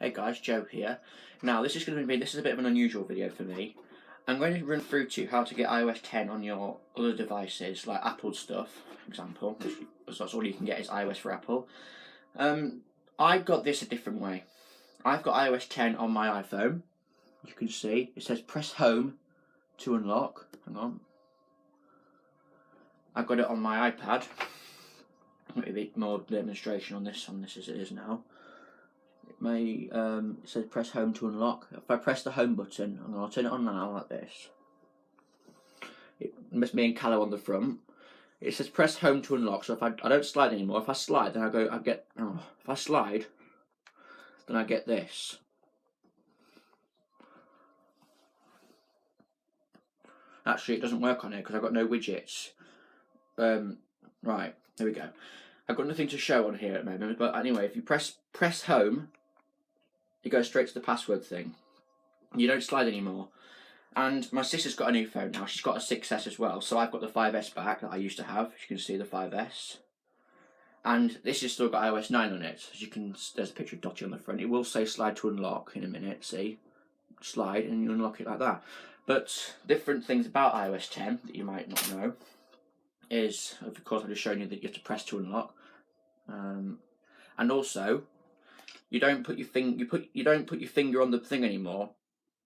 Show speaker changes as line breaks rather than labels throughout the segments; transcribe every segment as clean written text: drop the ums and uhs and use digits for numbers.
Hey guys, Joe here. Now this is a bit of an unusual video for me. I'm going to run through to you how to get iOS 10 on your other devices, like Apple stuff, for example. That's all you can get is iOS for Apple. I got this a different way. I've got iOS 10 on my iPhone. You can see it says press home to unlock. Hang on. I've got it on my iPad. A bit more demonstration on this as it is now. It says press home to unlock. If I press the home button, and I'll turn it on now like this. It must be in colour on the front. It says press home to unlock. So if I don't slide anymore. If I slide, then if I slide, then I get this. Actually, it doesn't work on here because I've got no widgets. Right, there we go. I've got nothing to show on here at the moment, but anyway, if you press home, you go straight to the password thing. You don't slide anymore. And my sister's got a new phone now. She's got a 6S as well. So I've got the 5S back that I used to have. You can see the 5S. And this has still got iOS 9 on it. As you can, there's a picture of Dotty on the front. It will say slide to unlock in a minute. See? Slide and you unlock it like that. But different things about iOS 10 that you might not know is, of course, I've just shown you that you have to press to unlock. And also, you don't put your finger on the thing anymore.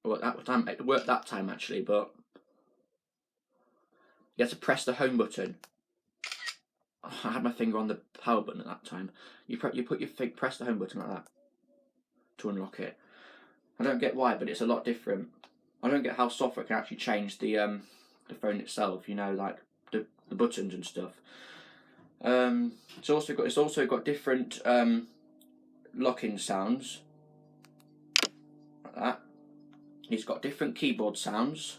Well, it worked that time actually, but you have to press the home button. Oh, I had my finger on the power button at that time. Press the home button like that to unlock it. I don't get why, but it's a lot different. I don't get how software can actually change the phone itself. You know, like the buttons and stuff. It's also got different lock-in sounds like that. It's got different keyboard sounds.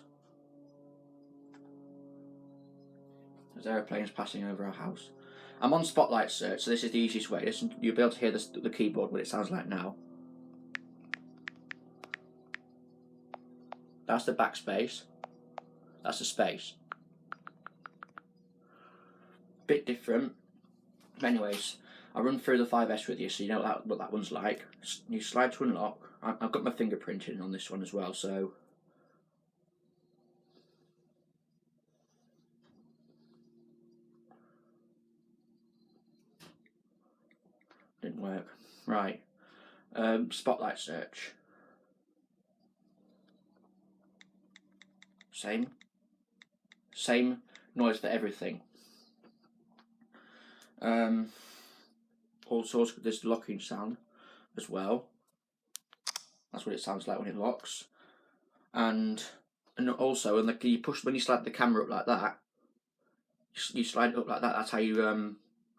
There's aeroplanes passing over our house. I'm on Spotlight search, so this is the easiest way. You'll be able to hear the keyboard, what it sounds like now. That's the backspace. That's the space. Bit different. But anyways, I'll run through the 5S with you so you know what that one's like. You slide to unlock. I've got my fingerprint in on this one as well, so didn't work. Right. Spotlight search. Same noise for everything. Also, there's the locking sound as well. That's what it sounds like when it locks. And also, when you slide the camera up like that, you slide it up like that. That's how you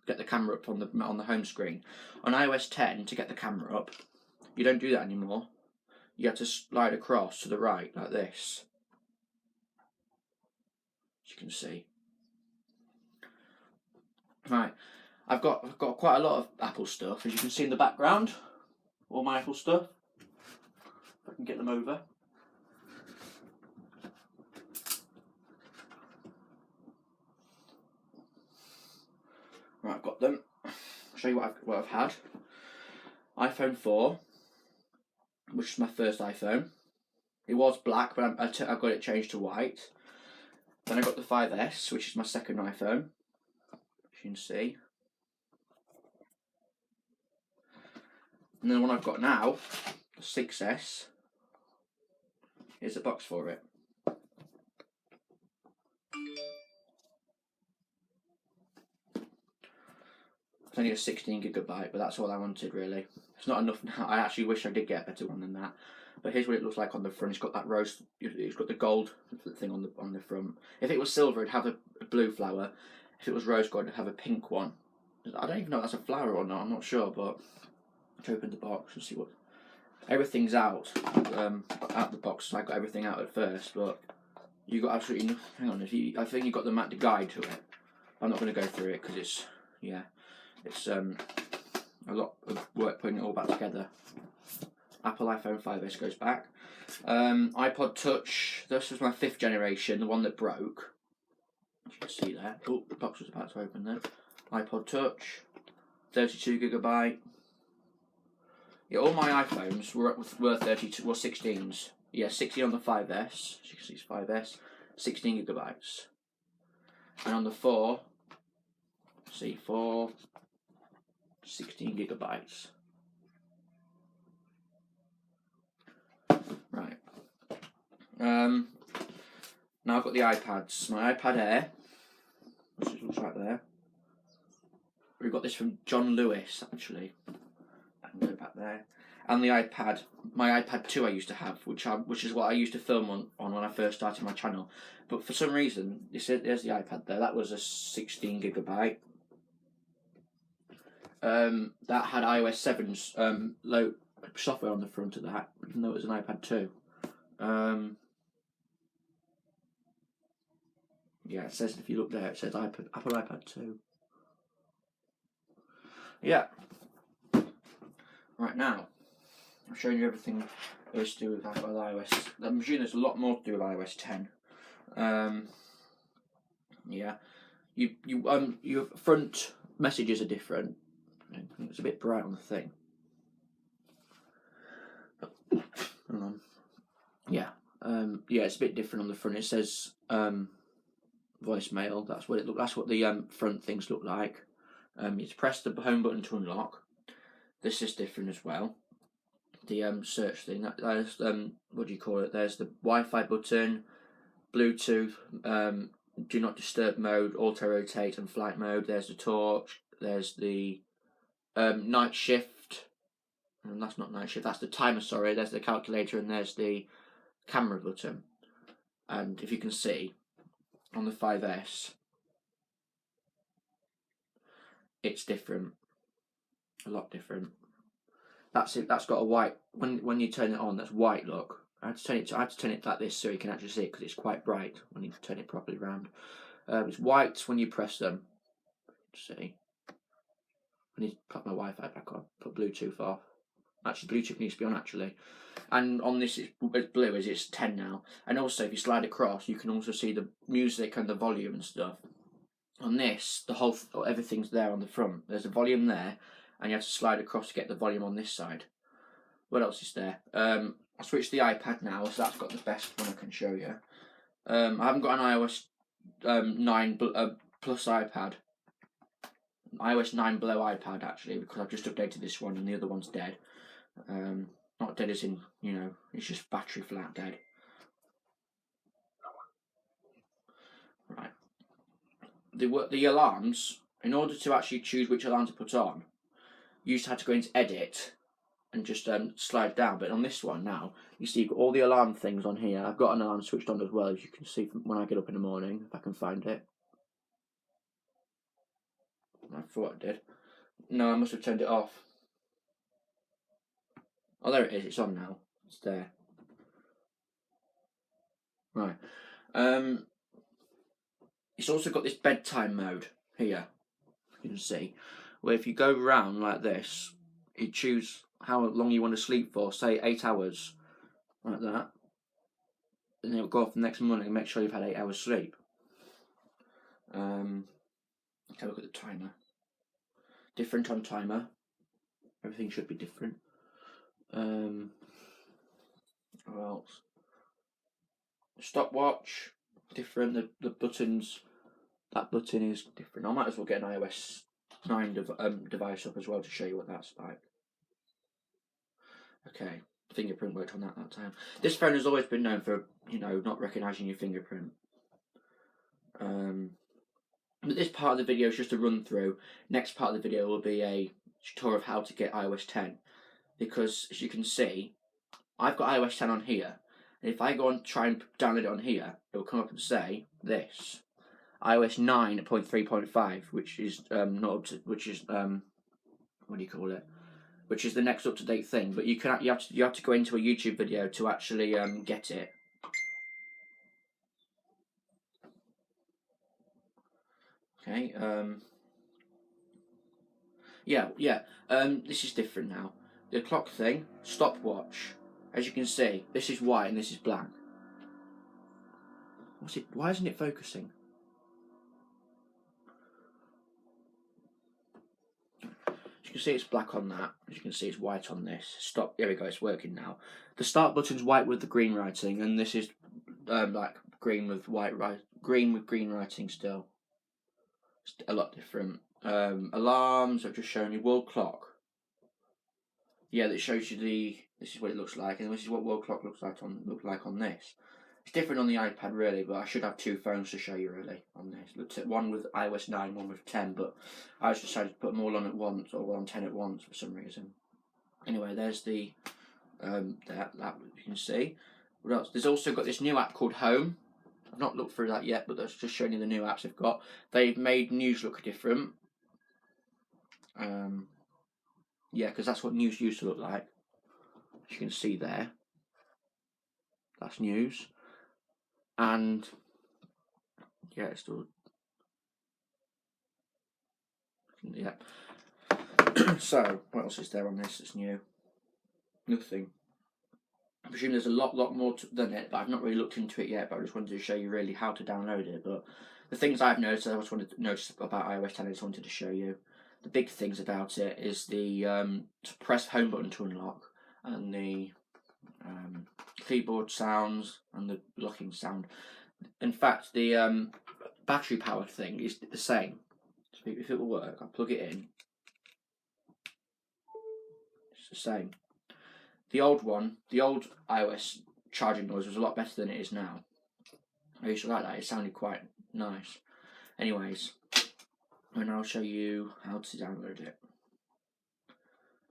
get the camera up on the home screen. On iOS 10, to get the camera up, you don't do that anymore. You have to slide across to the right like this. As you can see. Right, I've got quite a lot of Apple stuff, as you can see in the background. All my Apple stuff. If I can get them over. Right, I've got them. I'll show you what I've had. iPhone 4, which is my first iPhone. It was black, but I've got it changed to white. Then I got the 5S, which is my second iPhone. As you can see. And then the one I've got now, the 6S, here's the box for it. It's only a 16GB, but that's all I wanted really. It's not enough now. I actually wish I did get a better one than that. But here's what it looks like on the front. It's got that rose. It's got the gold thing on the front. If it was silver, it'd have a blue flower. If it was rose gold, it'd have a pink one. I don't even know if that's a flower or not. I'm not sure, but let's open the box and see what. Everything's out the box. So I got everything out at first, but you got absolutely. Hang on. I think you got the guide to it. I'm not going to go through it because it's a lot of work putting it all back together. Apple iPhone 5S goes back. iPod Touch. This was my 5th generation, the one that broke. As you can see there. Oh, the box was about to open there. iPod Touch, 32GB. Yeah, all my iPhones were 32, 16s. Yeah, 16 on the 5S, 5S, 16 gigabytes, and on the 4, see 4, 16 gigabytes. Right. Now I've got the iPads. My iPad Air, which looks like there. We got this from John Lewis, actually. I can go back there. And the iPad, my iPad 2 I used to have, which is what I used to film on when I first started my channel. But for some reason, there's the iPad there. That was a 16 gigabyte. That had iOS 7's low software on the front of that, even though it was an iPad 2. Yeah, it says, if you look there, it says Apple iPad 2. Yeah. Right now, I'm showing you everything there is to do with iOS. I'm assuming there's a lot more to do with iOS 10. Yeah. Your front messages are different. It's a bit bright on the thing. Hang on. Yeah. Yeah, it's a bit different on the front. It says voicemail. That's what it look. That's what the front things look like. You press the home button to unlock. This is different as well. The search thing. There's what do you call it? There's the Wi-Fi button, Bluetooth, do not disturb mode, auto rotate, and flight mode. There's the torch. There's the night shift. And that's not night shift. That's the timer. Sorry. There's the calculator, and there's the camera button. And if you can see on the 5S, it's different. A lot different. That's it. That's got a white. When you turn it on, that's white. Look, I had to turn it like this so you can actually see it because it's quite bright when you turn it properly round. It's white when you press them. See. I need to put my Wi-Fi back on. Put Bluetooth off. Actually, Bluetooth needs to be on actually. And on this, it's blue as it's 10 now. And also, if you slide across, you can also see the music and the volume and stuff. On this, everything's there on the front. There's a volume there, and you have to slide across to get the volume on this side. What else is there? I switched the iPad now, so that's got the best one I can show you. I haven't got an iOS 9 plus iPad. iOS 9 below iPad actually, because I've just updated this one and the other one's dead. Not dead as in, it's just battery flat dead. Right. The alarms, in order to actually choose which alarm to put on, you used to have to go into edit and just slide down. But on this one now, you see you've got all the alarm things on here. I've got an alarm switched on as well, as you can see from when I get up in the morning, if I can find it. I thought I did. No, I must have turned it off. Oh, there it is. It's on now. It's there. Right. It's also got this bedtime mode here. You can see, where if you go round like this, you choose how long you want to sleep for. Say 8 hours, like that. And it'll go off the next morning and make sure you've had 8 hours sleep. Let's have a look at the timer. Different on timer. Everything should be different. What else? Stopwatch, different. The buttons. That button is different. I might as well get an iOS 9 device up as well to show you what that's like. Okay, fingerprint worked on that time. This phone has always been known for, not recognising your fingerprint. But this part of the video is just a run through. Next part of the video will be a tutorial of how to get iOS 10. Because, as you can see, I've got iOS 10 on here. And if I go and try and download it on here, it will come up and say this. iOS 9.3.5, which is not up to, which is what do you call it? Which is the next up to date thing. But you have to go into a YouTube video to actually get it. Okay. This is different now. The clock thing, stopwatch. As you can see, this is white and this is black. Why isn't it focusing? As you can see, it's black on that. As you can see, it's white on this. Stop. There we go. It's working now. The start button's white with the green writing, and this is like green with green with green writing still. It's a lot different. Alarms. I've just shown you. World clock. Yeah, that shows you this is what it looks like, and this is what world clock looks like on this. It's different on the iPad really, but I should have two phones to show you really on this. Looked at one with iOS 9, one with 10, but I just decided to put them all on at once, or on 10 at once for some reason. Anyway, there's the that you can see. What else? There's also got this new app called Home. I've not looked through that yet, but that's just showing you the new apps they've got. They've made news look different. Yeah, because that's what news used to look like. As you can see there, that's news. And yeah, it's still, yeah. So what else is there on this that's new? Nothing. I presume there's a lot more than it, but I've not really looked into it yet. But I just wanted to show you really how to download it. But the things I've noticed, I just wanted to notice about iOS 10. I just wanted to show you the big things about it is the to press home button to unlock, and the keyboard sounds and the locking sound. In fact, the battery powered thing is the same. So if it will work, I'll plug it in. It's the same. The old iOS charging noise was a lot better than it is now. I used to like that. It sounded quite nice. Anyways, and I'll show you how to download it.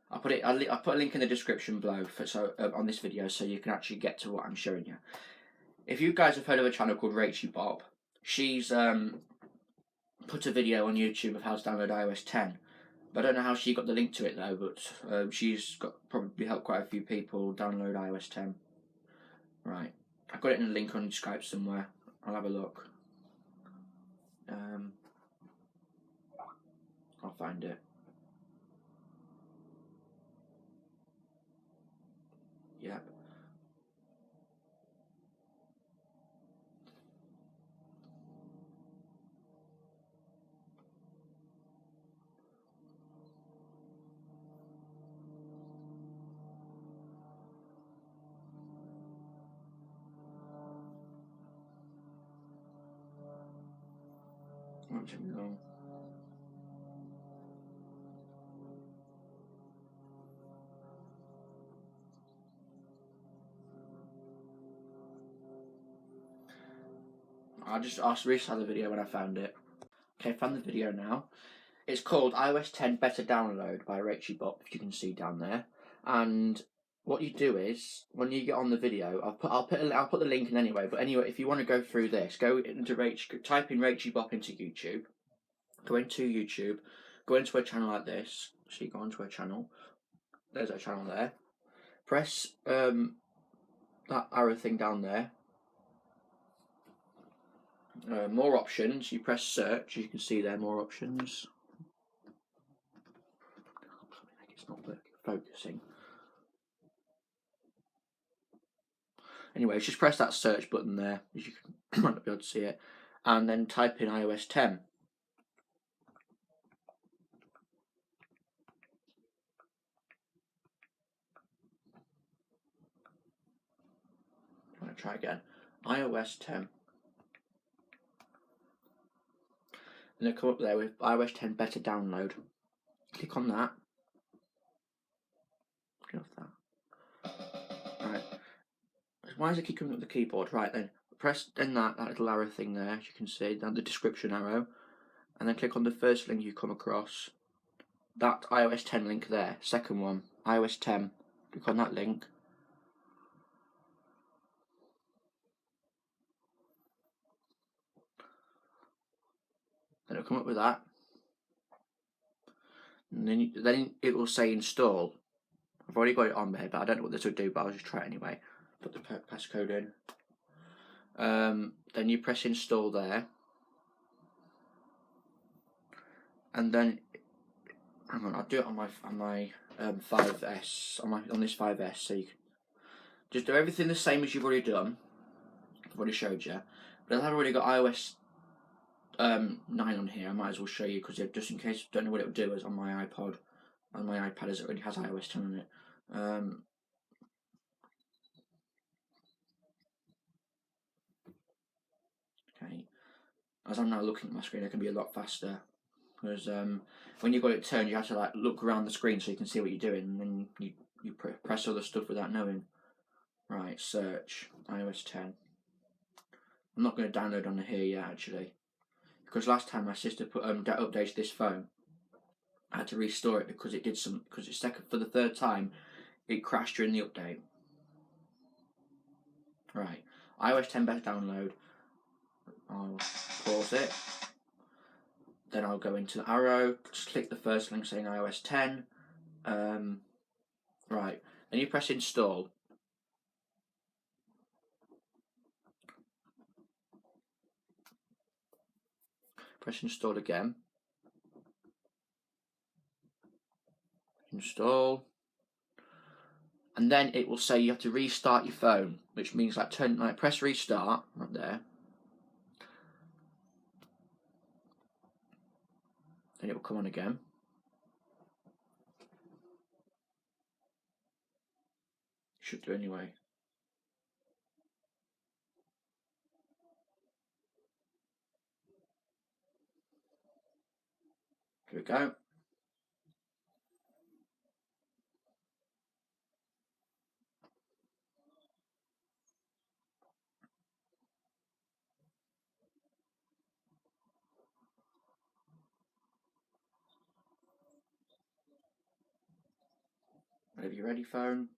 I'll put a link in the description below on this video, so you can actually get to what I'm showing you. If you guys have heard of a channel called Rachel Bob, she's put a video on YouTube of how to download iOS 10. But I don't know how she got the link to it though. But she's probably helped quite a few people download iOS 10. Right, I've got it in a link on Skype somewhere. I'll have a look. I'll find it. Yep. Won't take me long. I'll restart the video when I found it. Okay, I found the video now. It's called iOS 10 Better Download by Rachel Bob, if you can see down there. And what you do is, when you get on the video, I'll put the link in anyway. But anyway, if you want to go through this, type in Rachel Bob into YouTube. Go into YouTube, go into a channel like this. So you go onto a channel. There's a channel there. Press that arrow thing down there. More options. You press search. You can see there more options. It's not focusing. Anyway, just press that search button there, as you can might not be able to see it, and then type in iOS 10. I'm going to try again. iOS 10. And it'll come up there with iOS 10 Better Download. Click on that. Click off that. Right. Why does it keep coming up with the keyboard? Right then, press then that little arrow thing there, as you can see, down the description arrow, and then click on the first link you come across. That iOS 10 link there, second one, iOS 10. Click on that link. Then it'll come up with that. And then it will say install. I've already got it on there, but I don't know what this will do, but I'll just try it anyway. Put the passcode in. Then you press install there. And then, hang on, I'll do it on my 5S, on this 5S, so you can just do everything the same as you've already done. I've already showed you. But I've already got iOS 9 on here. I might as well show you, because just in case you don't know what it will do, is on my iPod. on my iPad as it already has iOS 10 on it. Okay, as I'm now looking at my screen, I can be a lot faster because when you've got it turned, you have to like look around the screen so you can see what you're doing, and then you press other stuff without knowing. Right, search iOS 10. I'm not going to download on here yet actually, because last time my sister updated this phone, I had to restore it because it did because it's for the third time it crashed during the update. Right, iOS 10 best download. I'll pause it. Then I'll go into the arrow, just click the first link saying iOS 10. Right, then you press install. Press install again. Install. And then it will say you have to restart your phone, which means press restart right there. Then it will come on again. Should do anyway. Here we go. Whenever you're ready, phone.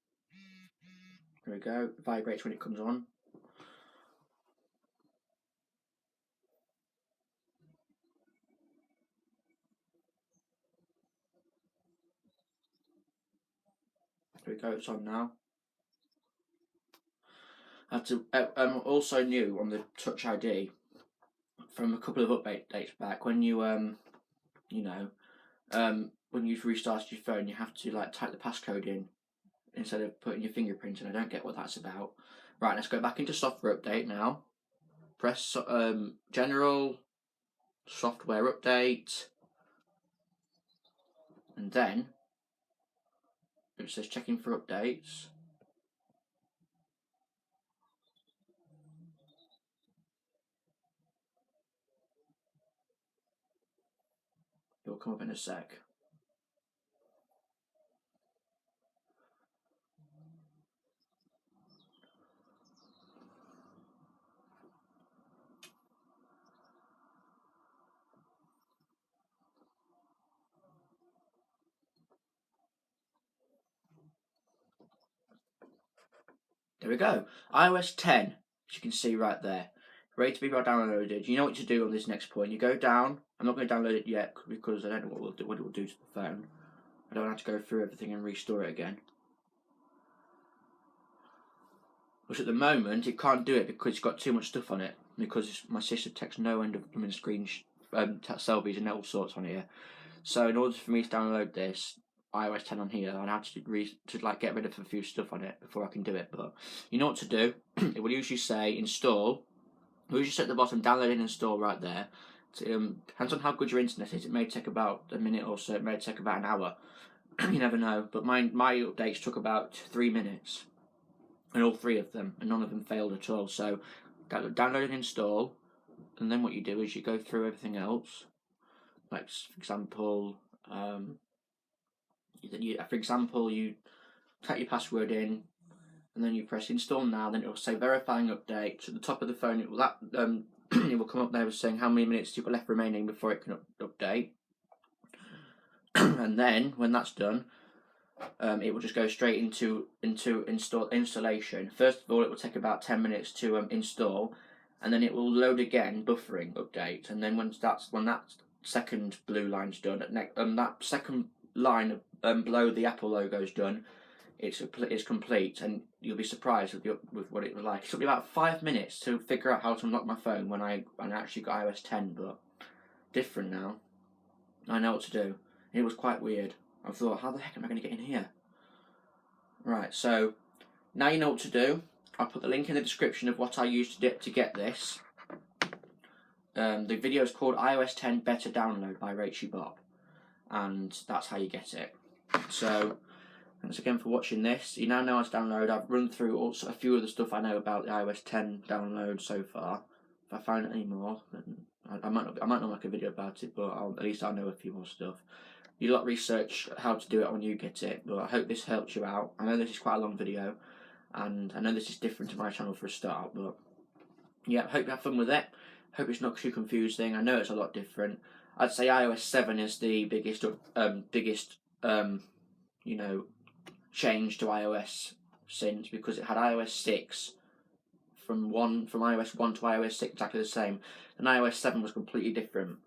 Here we go. It vibrates when it comes on. Here we go. It's on now. I had to also new on the Touch ID from a couple of updates back when you when you've restarted your phone, you have to like type the passcode in instead of putting your fingerprint in. I don't get what that's about. Right, let's go back into software update now. Press general, software update, and then it says checking for updates. It will come up in a sec. There we go. iOS 10, as you can see right there. Ready to be downloaded. You know what to do on this next point. You go down. I'm not going to download it yet because I don't know what it will do to the phone. I don't have to go through everything and restore it again. Which at the moment it can't do it because it's got too much stuff on it. Because my sister takes no end of screen selfies and all sorts on here. So in order for me to download this iOS 10 on here, I'd have to get rid of a few stuff on it before I can do it. But you know what to do. It will usually say install. It will usually say at the bottom download and install right there. Depends on how good your internet is. It may take about a minute or so. It may take about an hour. You never know. But my updates took about 3 minutes. And all 3 of them, and none of them failed at all. So download and install, and then what you do is you go through everything else. Like for example, you type your password in, and then you press install now. Then it will say verifying update. So at the top of the phone, it will it will come up there saying how many minutes you've got left remaining before it can update. And then when that's done, it will just go straight into installation. First of all, it will take about 10 minutes to install, and then it will load again, buffering update. And then when that second blue line's done, that second line below the Apple logo is done, it's complete, and you'll be surprised with what it was like. It took me about 5 minutes to figure out how to unlock my phone when I actually got iOS 10, but different now. I know what to do. It was quite weird. I thought, how the heck am I going to get in here? Right, so now you know what to do. I'll put the link in the description of what I used to get this. The video is called iOS 10 Better Download by Rachie Bob, and that's how you get it. So thanks again for watching this. You now know how to download. I've run through also a few of the stuff I know about the iOS 10 download so far. If I find any more, then I might not make a video about it, but at least I'll know a few more stuff. You lot research how to do it when you get it, but I hope this helps you out. I know this is quite a long video, and I know this is different to my channel for a start, but yeah, hope you have fun with it. Hope it's not too confusing. I know it's a lot different. I'd say iOS 7 is the biggest you know, change to iOS since, because it had iOS 6 from iOS 1 to iOS 6 exactly the same, and iOS 7 was completely different.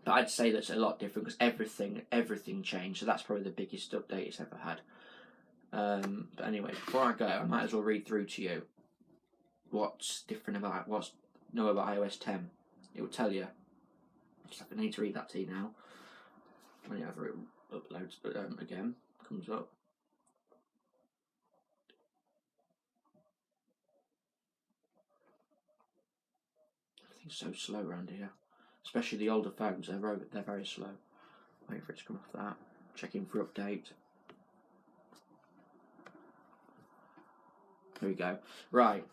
But I'd say that's a lot different because everything changed. So that's probably the biggest update it's ever had. But anyway, before I go, I might as well read through to you what's new about iOS 10. It will tell you. I need to read that to you now. Whenever it uploads, but again comes up. Everything's so slow around here, especially the older phones. They're very slow. Wait for it to come off that. Checking for update. Here we go. Right.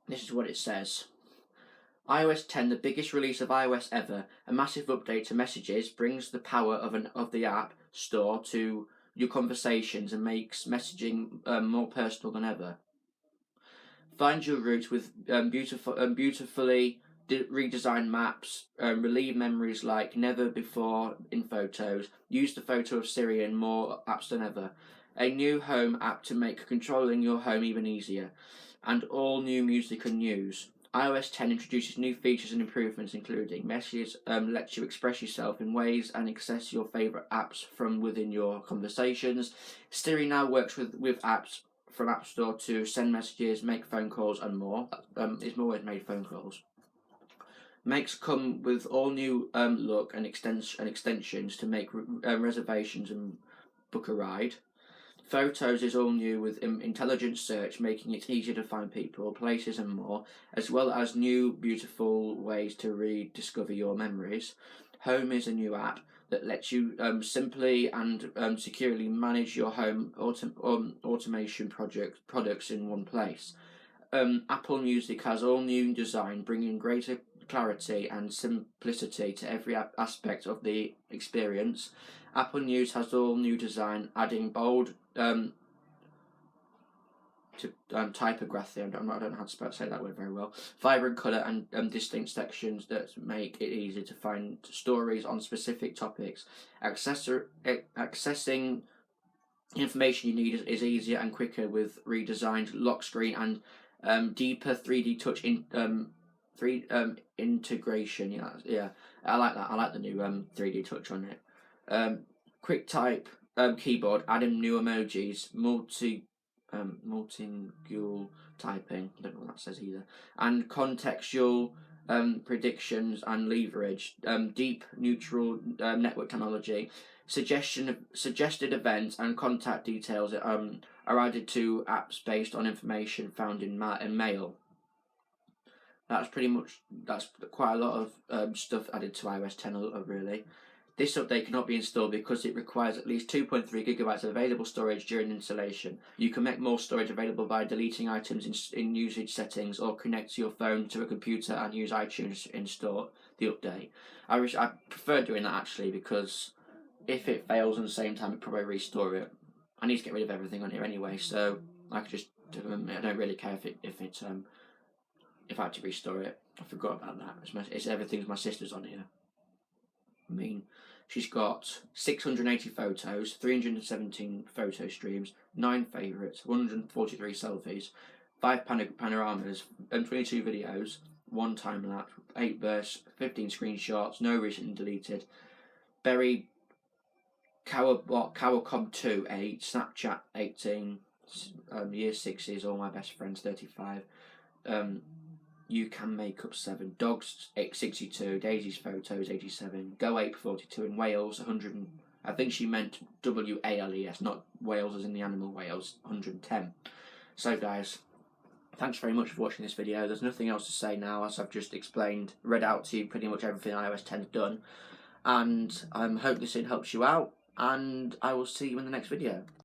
This is what it says. iOS 10, the biggest release of iOS ever, a massive update to messages, brings the power of the App Store to your conversations and makes messaging more personal than ever. Find your route with beautifully redesigned maps, relieve memories like never before in photos, use the photo of Siri in more apps than ever, a new home app to make controlling your home even easier, and all new music and news. iOS 10 introduces new features and improvements, including Messages lets you express yourself in ways and access your favourite apps from within your conversations. Siri now works with apps from App Store to send messages, make phone calls, and more. It's always made phone calls. Makes come with all new look and extensions to make reservations and book a ride. Photos is all new with intelligent search, making it easier to find people, places, and more, as well as new beautiful ways to rediscover your memories. Home is a new app that lets you simply and securely manage your home automation products in one place. Apple Music has all new design, bringing greater clarity and simplicity to every aspect of the experience. Apple News has all new design, adding bold typography. I don't know how to say that word very well. Vibrant colour and distinct sections that make it easy to find stories on specific topics. Accessing information you need is easier and quicker with redesigned lock screen and deeper 3D touch integration. Yeah, I like that. I like the new 3D touch on it. Quick type keyboard, adding new emojis, multilingual typing. I don't know what that says either. And contextual predictions and leverage. Deep neutral network technology. Suggested events and contact details are added to apps based on information found in mail. That's quite a lot of stuff added to iOS 10 really. This update cannot be installed because it requires at least 2.3 gigabytes of available storage during installation. You can make more storage available by deleting items in usage settings or connect your phone to a computer and use iTunes to install the update. I prefer doing that actually, because if it fails at the same time, it probably restore it. I need to get rid of everything on here anyway, so I could just I don't really care if I had to restore it. I forgot about that. It's everything's my sister's on here. I mean, she's got 680 photos, 317 photo streams, 9 favourites, 143 selfies, 5 panoramas, 22 videos, 1 time lapse, 8 bursts, 15 screenshots, no recently deleted. Berry Cowercob 2 8, Snapchat 18, Year 6 is all my best friends 35. You Can Make Up 7, Dogs 62, Daisy's Photos 87, Go Ape 42, and Wales 100. I think she meant WALES, not Wales as in the animal Wales, 110. So guys, thanks very much for watching this video. There's nothing else to say now, as I've just read out to you pretty much everything iOS 10's done, and I hope this helps you out. and I will see you in the next video.